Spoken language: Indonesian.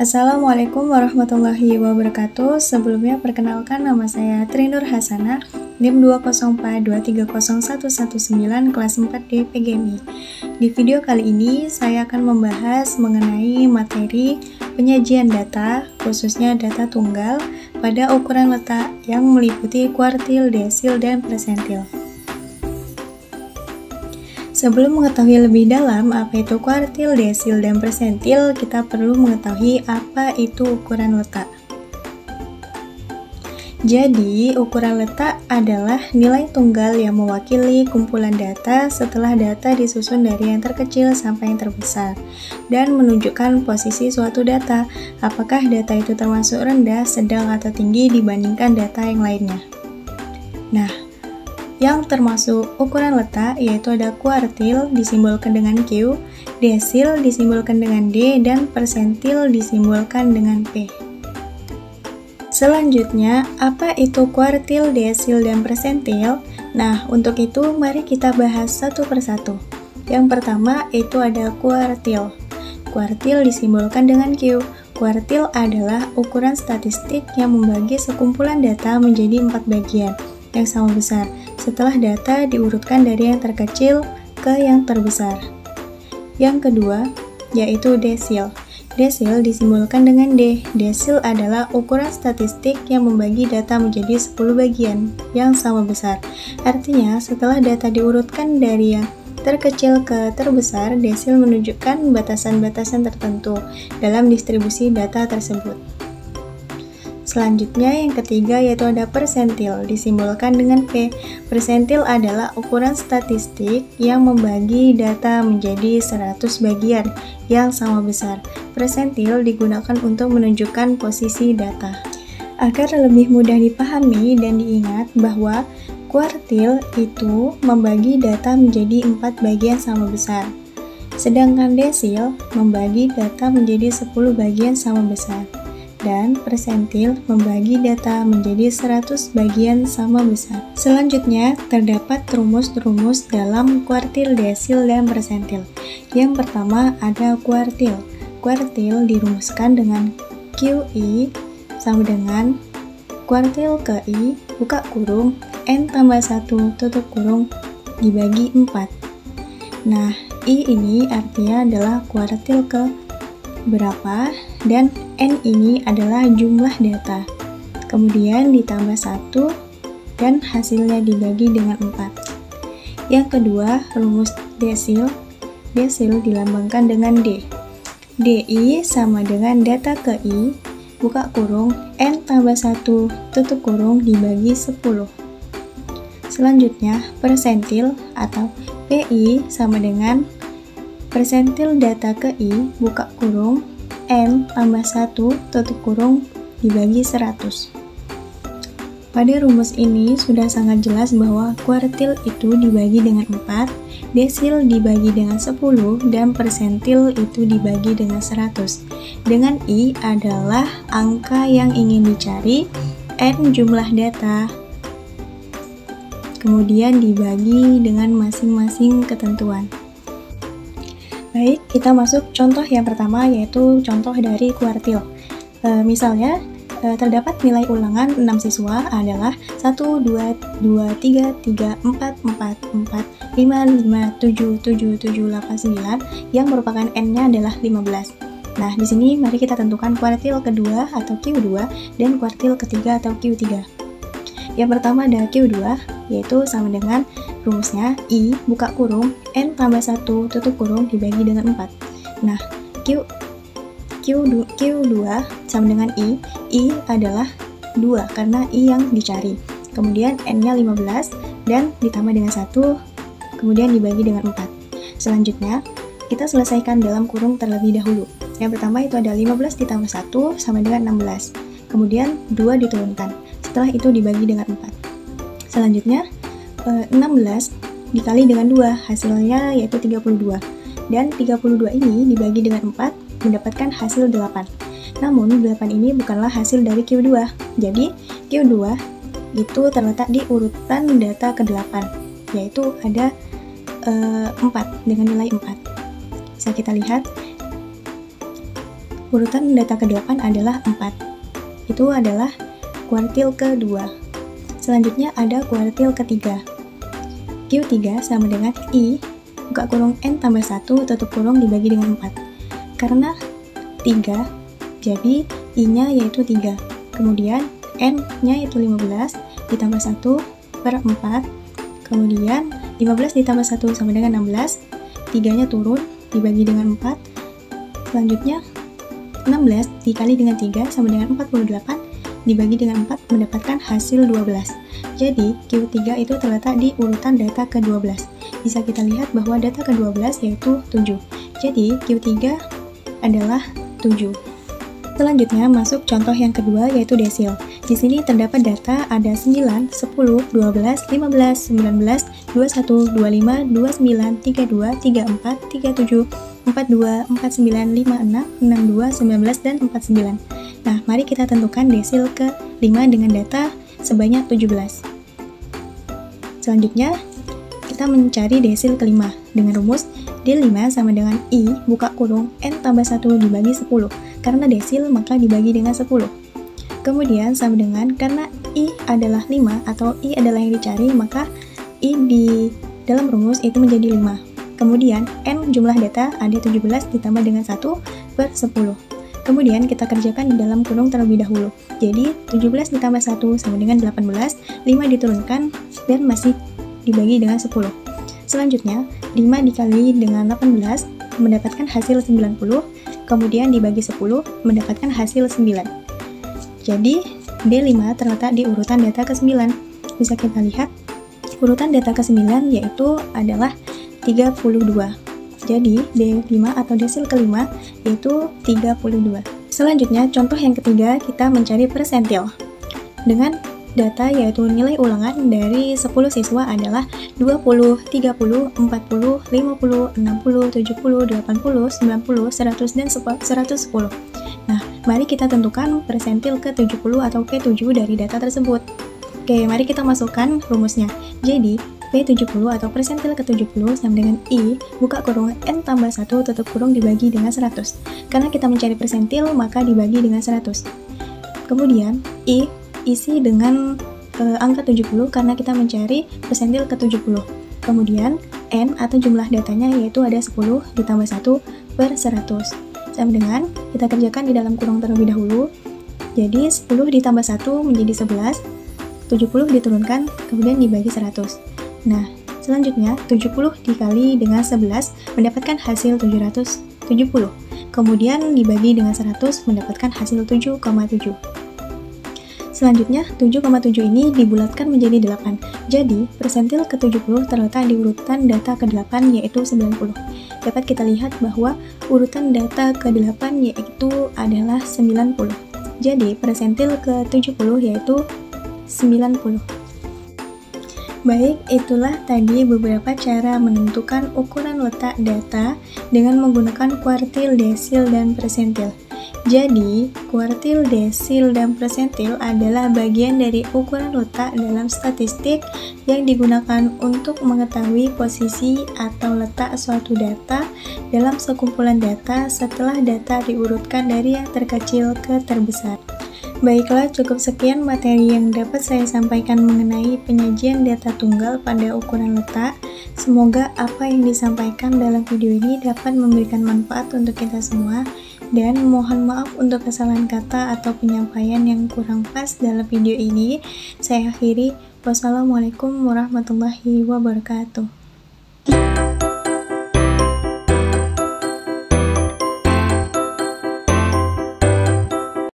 Assalamualaikum warahmatullahi wabarakatuh. Sebelumnya perkenalkan, nama saya Trinur Hasanah, NIM 204230119 kelas 4D PGMI. Di video kali ini saya akan membahas mengenai materi penyajian data, khususnya data tunggal pada ukuran letak yang meliputi kuartil, desil, dan persentil. Sebelum mengetahui lebih dalam apa itu kuartil, desil, dan persentil, kita perlu mengetahui apa itu ukuran letak. Jadi, ukuran letak adalah nilai tunggal yang mewakili kumpulan data setelah data disusun dari yang terkecil sampai yang terbesar, dan menunjukkan posisi suatu data, apakah data itu termasuk rendah, sedang, atau tinggi dibandingkan data yang lainnya. Nah, yang termasuk ukuran letak yaitu ada kuartil disimbolkan dengan Q, desil disimbolkan dengan D, dan persentil disimbolkan dengan P. Selanjutnya, apa itu kuartil, desil, dan persentil? Nah, untuk itu mari kita bahas satu persatu. Yang pertama itu ada kuartil. Kuartil disimbolkan dengan Q. Kuartil adalah ukuran statistik yang membagi sekumpulan data menjadi 4 bagian yang sama besar, setelah data diurutkan dari yang terkecil ke yang terbesar. Yang kedua, yaitu desil. Desil disimbolkan dengan D. Desil adalah ukuran statistik yang membagi data menjadi 10 bagian yang sama besar. Artinya, setelah data diurutkan dari yang terkecil ke terbesar, desil menunjukkan batasan-batasan tertentu dalam distribusi data tersebut. Selanjutnya yang ketiga yaitu ada persentil, disimbolkan dengan P. Persentil adalah ukuran statistik yang membagi data menjadi 100 bagian yang sama besar. Persentil digunakan untuk menunjukkan posisi data. Agar lebih mudah dipahami dan diingat bahwa kuartil itu membagi data menjadi 4 bagian sama besar. Sedangkan desil membagi data menjadi 10 bagian sama besar. Dan persentil membagi data menjadi 100 bagian sama besar. Selanjutnya, terdapat rumus-rumus dalam kuartil, desil, dan persentil. Yang pertama ada kuartil. Kuartil dirumuskan dengan QI sama dengan kuartil ke I, buka kurung, N tambah 1, tutup kurung, dibagi 4. Nah, I ini artinya adalah kuartil ke berapa, dan N ini adalah jumlah data. Kemudian ditambah 1 dan hasilnya dibagi dengan 4. Yang kedua, rumus desil. Desil dilambangkan dengan D. DI sama dengan data ke I, buka kurung, N tambah 1, tutup kurung, dibagi 10. Selanjutnya, persentil atau PI sama dengan persentil data ke I, buka kurung, N tambah 1, tutup kurung, dibagi 100. Pada rumus ini sudah sangat jelas bahwa kuartil itu dibagi dengan 4, desil dibagi dengan 10, dan persentil itu dibagi dengan 100. Dengan I adalah angka yang ingin dicari, N jumlah data, kemudian dibagi dengan masing-masing ketentuan. Baik, kita masuk contoh yang pertama yaitu contoh dari kuartil. Misalnya, terdapat nilai ulangan 6 siswa adalah 1, 2, 2, 3, 3, 4, 4, 4, 5, 5, 7, 7, 7, 8, 9 yang merupakan N-nya adalah 15. Nah, di sini mari kita tentukan kuartil kedua atau Q2 dan kuartil ketiga atau Q3. Yang pertama ada Q2, yaitu sama dengan rumusnya I, buka kurung, N tambah 1, tutup kurung, dibagi dengan 4. Nah, Q2 sama dengan I adalah 2, karena I yang dicari. Kemudian N-nya 15, dan ditambah dengan 1, kemudian dibagi dengan 4. Selanjutnya, kita selesaikan dalam kurung terlebih dahulu. Yang pertama itu ada 15 ditambah 1 sama dengan 16. Kemudian 2 diturunkan. Setelah itu dibagi dengan 4. Selanjutnya 16 dikali dengan 2, hasilnya yaitu 32. Dan 32 ini dibagi dengan 4 mendapatkan hasil 8. Namun 8 ini bukanlah hasil dari Q2. Jadi Q2 itu terletak di urutan data ke-8, yaitu ada 4 dengan nilai 4. Bisa kita lihat urutan data ke-8 adalah 4. Itu adalah kuartil kedua. Selanjutnya ada kuartil ketiga. Q3 sama dengan I, buka kurung N tambah 1, tutup kurung dibagi dengan 4. Karena 3, jadi I-nya yaitu 3. Kemudian N-nya itu 15, ditambah 1 per 4. Kemudian 15 ditambah 1 sama dengan 16. 3-nya turun, dibagi dengan 4. Selanjutnya 16 dikali dengan 3 sama dengan 48, dibagi dengan 4 mendapatkan hasil 12. Jadi Q3 itu terletak di urutan data ke-12. Bisa kita lihat bahwa data ke-12 yaitu 7. Jadi Q3 adalah 7. Selanjutnya masuk contoh yang kedua yaitu desil. Di sini terdapat data ada 9, 10, 12, 15, 19, 21, 25, 29, 32, 34, 37, 42, 49, 56, 62, 19, dan 49. Nah, mari kita tentukan desil ke-5 dengan data sebanyak 17. Selanjutnya, kita mencari desil ke-5 dengan rumus D5 sama dengan I, buka kurung, N tambah 1 dibagi 10. Karena desil, maka dibagi dengan 10. Kemudian, sama dengan, karena I adalah 5 atau I adalah yang dicari, maka I di dalam rumus itu menjadi 5. Kemudian, N jumlah data ada 17 ditambah dengan 1 per 10. Kemudian, kita kerjakan di dalam kurung terlebih dahulu. Jadi, 17 ditambah 1 sama dengan 18, 5 diturunkan, dan masih dibagi dengan 10. Selanjutnya, 5 dikali dengan 18 mendapatkan hasil 90, kemudian dibagi 10 mendapatkan hasil 9. Jadi, D5 terletak di urutan data ke-9. Bisa kita lihat, urutan data ke-9 yaitu adalah 32. Jadi, D5 atau desil ke-5 yaitu 32. Selanjutnya, contoh yang ketiga, kita mencari persentil. Dengan data yaitu nilai ulangan dari 10 siswa adalah 20, 30, 40, 50, 60, 70, 80, 90, 100, dan 110. Nah, mari kita tentukan persentil ke-70 atau P7 dari data tersebut. Oke, mari kita masukkan rumusnya. Jadi, P70 atau persentil ke-70 sama dengan I, buka kurung N tambah 1, tutup kurung dibagi dengan 100. Karena kita mencari persentil, maka dibagi dengan 100. Kemudian, I isi dengan angka 70 karena kita mencari persentil ke-70. Kemudian, N atau jumlah datanya yaitu ada 10 ditambah 1 per 100. Sama dengan, kita kerjakan di dalam kurung terlebih dahulu. Jadi, 10 ditambah 1 menjadi 11, 70 diturunkan, kemudian dibagi 100. Nah, selanjutnya 70 dikali dengan 11 mendapatkan hasil 770. Kemudian dibagi dengan 100 mendapatkan hasil 7,7. Selanjutnya 7,7 ini dibulatkan menjadi 8. Jadi, persentil ke-70 terletak di urutan data ke-8 yaitu 90. Dapat kita lihat bahwa urutan data ke-8 yaitu adalah 90. Jadi, persentil ke-70 yaitu 90. Baik, itulah tadi beberapa cara menentukan ukuran letak data dengan menggunakan kuartil, desil, dan persentil. Jadi, kuartil, desil, dan persentil adalah bagian dari ukuran letak dalam statistik yang digunakan untuk mengetahui posisi atau letak suatu data dalam sekumpulan data setelah data diurutkan dari yang terkecil ke terbesar. Baiklah, cukup sekian materi yang dapat saya sampaikan mengenai penyajian data tunggal pada ukuran letak. Semoga apa yang disampaikan dalam video ini dapat memberikan manfaat untuk kita semua, dan mohon maaf untuk kesalahan kata atau penyampaian yang kurang pas dalam video ini. Saya akhiri, wassalamualaikum warahmatullahi wabarakatuh.